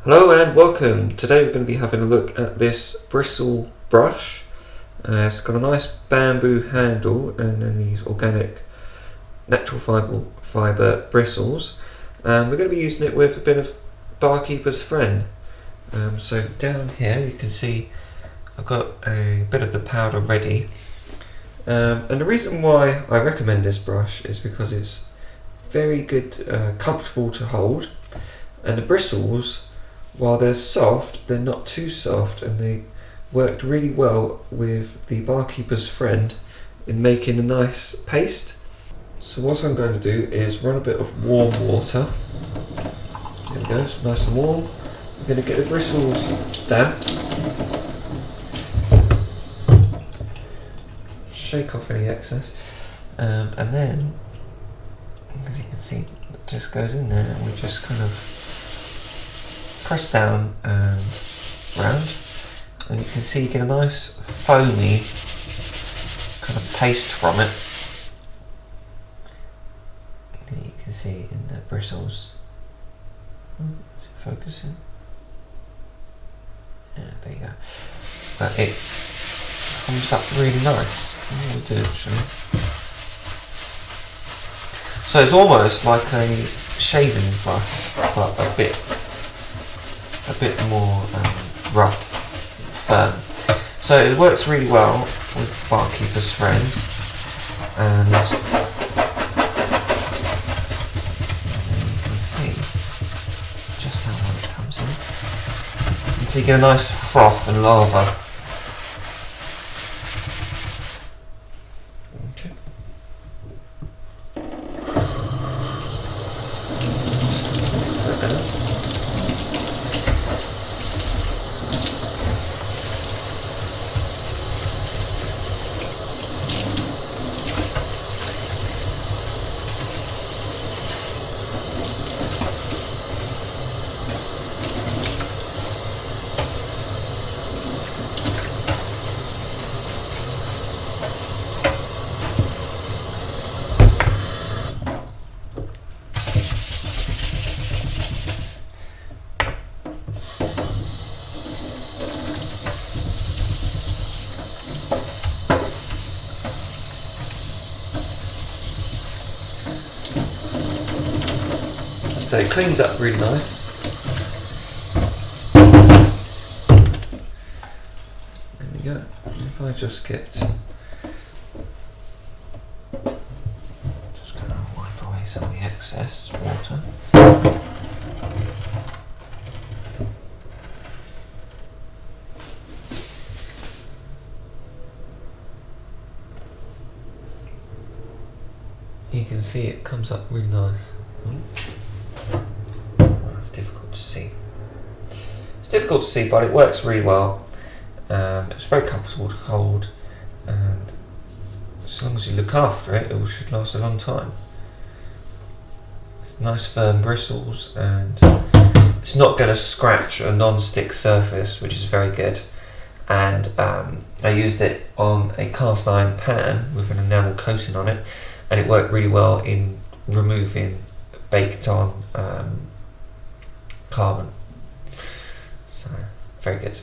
Hello and welcome. Today we're going to be having a look at this Bristle brush. It's got a nice bamboo handle and then these organic natural fibre bristles. We're going to be using it with a bit of Barkeeper's Friend. So down here you can see I've got a bit of the powder ready. And the reason why I recommend this brush is because it's very good, comfortable to hold, and the bristles, while they're soft, they're not too soft, and they worked really well with the Barkeeper's Friend in making a nice paste. So what I'm going to do is run a bit of warm water. There we go, it's nice and warm. I'm going to get the bristles damp. Shake off any excess. And then, as you can see, it just goes in there and we just kind of press down and round, and you can see you get a nice foamy kind of paste from it. And you can see in the bristles. Is it focusing? Yeah, there you go. But it comes up really nice. Oh, we do actually. So it's almost like a shaving brush, but a bit more rough, firm. So it works really well with Barkeeper's Friend, and you can see just how well it comes in. You can see you get a nice froth and lava. Okay. So it cleans up really nice. There we go. If I just get, just going to wipe away some of the excess water. You can see it comes up really nice. It's difficult to see. It's difficult to see, but it works really well. It's very comfortable to hold, and as long as you look after it, it should last a long time. It's nice firm bristles, and it's not going to scratch a non-stick surface, which is very good. And I used it on a cast iron pan with an enamel coating on it, and it worked really well in removing baked on carbon. So very good.